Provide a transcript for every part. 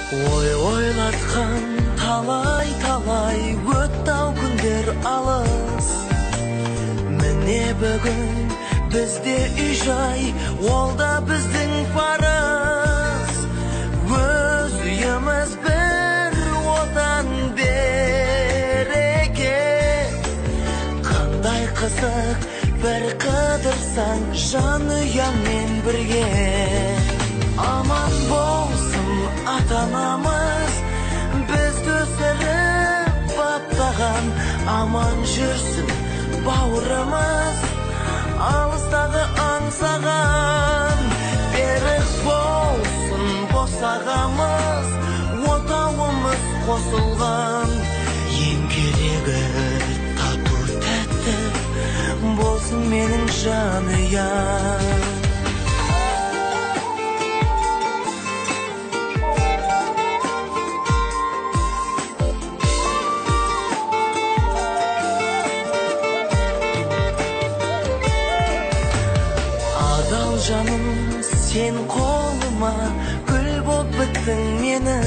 Ойлатқан талай өтті-ау күндер алыс. Міне бүгін бізде үй-жай, ол да біздің парыз. Өз үйіміз бір отан береке. Қандай қызық бір қыдырсаң жанұяңмен бірге. Аман болсын ата-анамыз, бізді өсіріп баптаған. Аман жүрсін бауырымыз, алыстағы аңсаған. Берік болсын босағамыз, отауымыз қосылған. Ең керегі тату тәтті болсын менің жанұям. Жаным сен қолыма гүл боп біттің менің.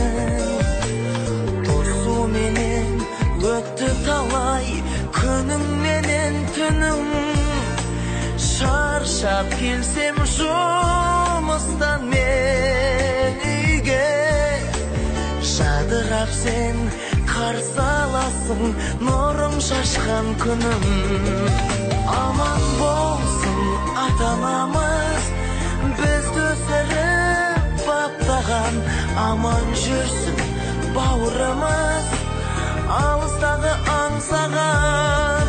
Тосу менен өтті талай күнің менен түнің. Шаршап келсем жұмыстан мен үйге, жадырап сен қарсы аласың нұрың шашқан күнім. Аман болсын ата-анамыз, бізді өсіріп баптаған. Аман жүрсін бауырымыз, алыстағы аңсаған.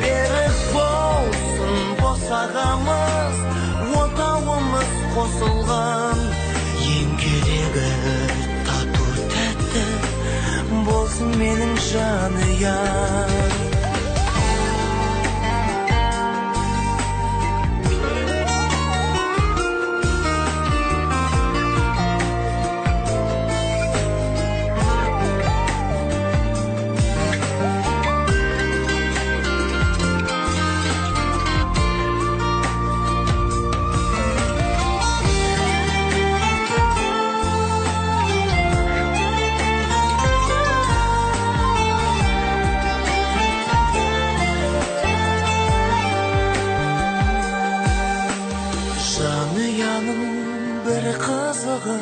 Берік болсын босағамыз, отауымыз қосылған. Ең керегі тату тәтті болсын менің жанұям. Жанұяның бір қызығы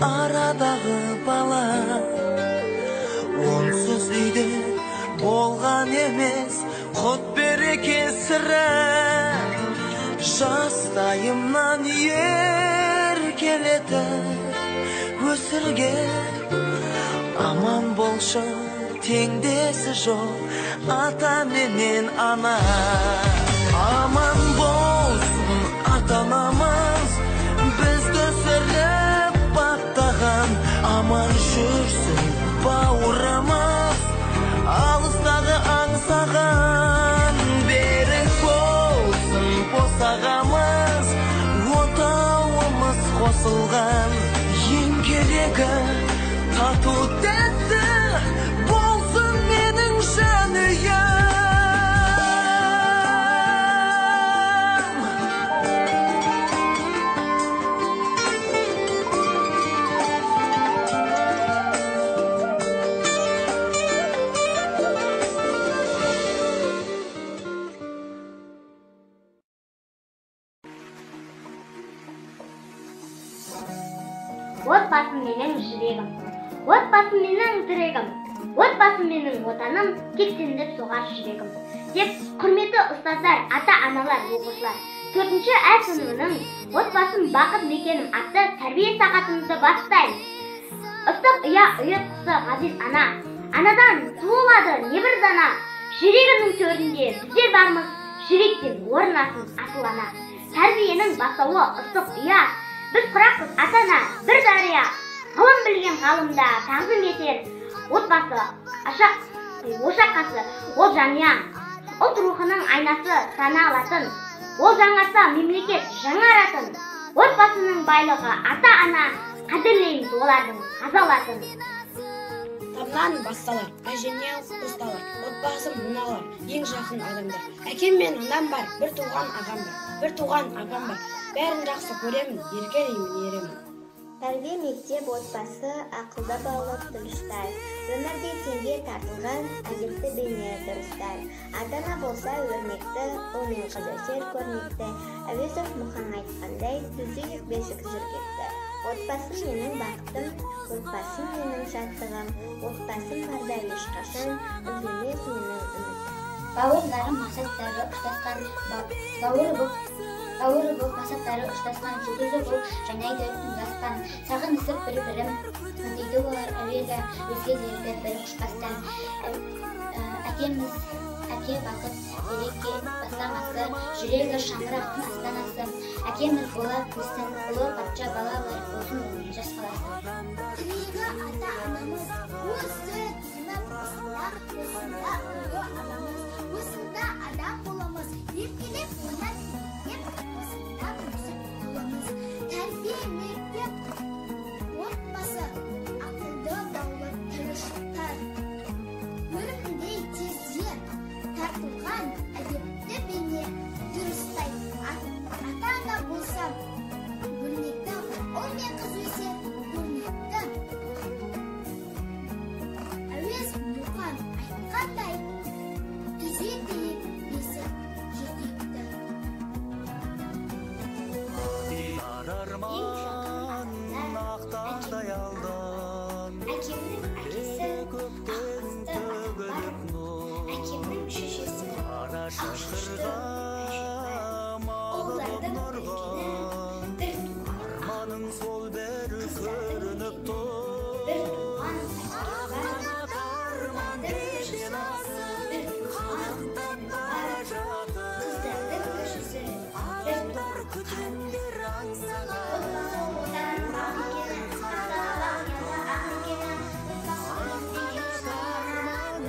арадағы бала. Онсыз үйде болған емес құт береке сірә. Жастайымнан еркелетіп өсірген. Аман болшы теңдесі жоқ ата менен ана. Аман болсын ата-анамыз, бізді өсіріп баптаған. Аман жүрсін бауырымыз, алыстағы аңсаған. Берік болсын босағамыз, отауымыз қосылған. Ең керегі тату тәтті болсын менің жанұям. Отбасым менің жүрегім, отбасым менің тірегім, отбасым менің отаным, кексендеп соғар жүрегім. Деп құрметті ұстаздар, ата-аналар, оқушылар, 4-ші А сыныбының отбасым бақыт мекенім атты тәрбие сағатымызды бастаймыз. Ыстық ұя ұйық құсы ғазиз ана, анадан туылады небір дана. Жүрегінің төрінде біздер бармыз, жүректен орнасын асыл ана. Тәрбиенің бастауы ыстық ұя, біз құрақпыз ата-ана бір дария. Ғылым білген ғалымда тағзым етер. Отбасы, ошақ қасы, ол жанұя. Ұлт рухының айнасы сана алатын. Ол жаңарса мемлекет жаңаратын. Отбасының байлығы ата-ана, қадірлейміз олардың азалатын. Тамнан басталар, әжемнен қосталар, отбасым мыналар, ең жақын адамдар. Әкем мен анам бар, бір туған ағам бар, бір туған апам бар. Бәрін жақсы көремін, еркелеймін, еремін. Тәрбие мектеп отбасы ақылды баулып дұрыстар. Өмірде теңге тартылған әдепті бейне дұрыстар. Ата-ана болса өрнекті, оның қызы сер көрнекті. Әуезов Мұхан айтқандай, түзейік бесік жүргекті. Отбасым менің бақытым, отбасым менің жаттығым, отбасым барда ешқашан үзілмес менің үмітім. Бауырларым мақсаттары ұштасқан, бауыры боп мақсаттары ұштасқан, жұлдызы боп жайнайды тұңдасқан, сағынысып бір-бірім дейді олар әуелі өзгелерді бір құшпастан. Әке бақыт береке бастамасы, жүрегі шаңырақтың астанасы. Әкеміз бола көзсін, ұлы патша бала болсын оның жас қаласы. Тілегі ата-анамыз, осы тынып осында ұлы анамыз, осында адам боламыз, еркелеп ойнап кетіп, осында өсіп аламыз. Тәрбие мектеп отбасы, ақылды баулы тыныштықтар. Өрімдей тезге тартылған әдепті бейне дұрыстай. Ата-ана болса өрнекті, ұл мен қыз өсе өрнекті. Әуезов Мұқан айтқандай, түзетейік бесік жүргекті. Арарман ақтардай алдын, Әкемнің әкесі көктен төгіліп нұр. әкемнің шешесі Ара шашырға малып нұрғын, арманың сол бәрі көрініп тұр. бір туған қыздардың көшісі Адамдар күтімдер аңсаған,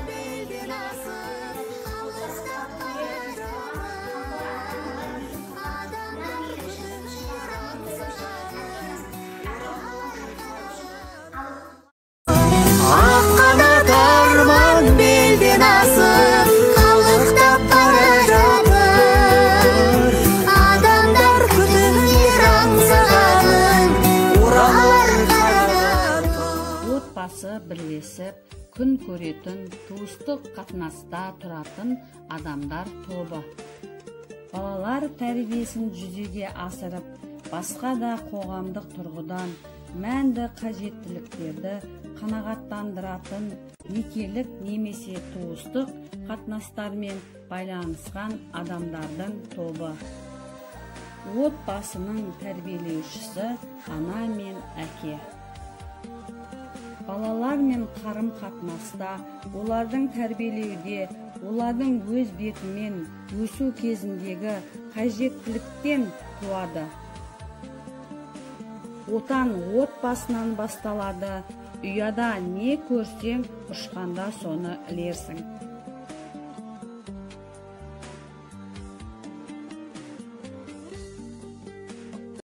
белден асып, алыстап бара жатыр. Адамдар күтімдер ақ қанат арман белден асып, қалықтап бара жатыр. Адамдар күтімдер аңсаған, оралар қарап тұр. Отбасы бірлесіп, күн көретін, туыстық қатынаста тұратын адамдар тобы. Балалар тәрбиесін жүзеге асырып, басқа да қоғамдық тұрғыдан мәнді қажеттіліктерді қанағаттандыратын некелік немесе туыстық қатынастармен байланысқан адамдардың тобы. Отбасының тәрбиелеушісі ана мен әке. Балалармен қарым-қатынаста, олардың тәрбиелеуде, олардың өз бетімен өсу кезіндегі қажеттіліктен туады. Отан отбасынан басталады, ұяда не көрсең, ұшқанда соны ілерсің.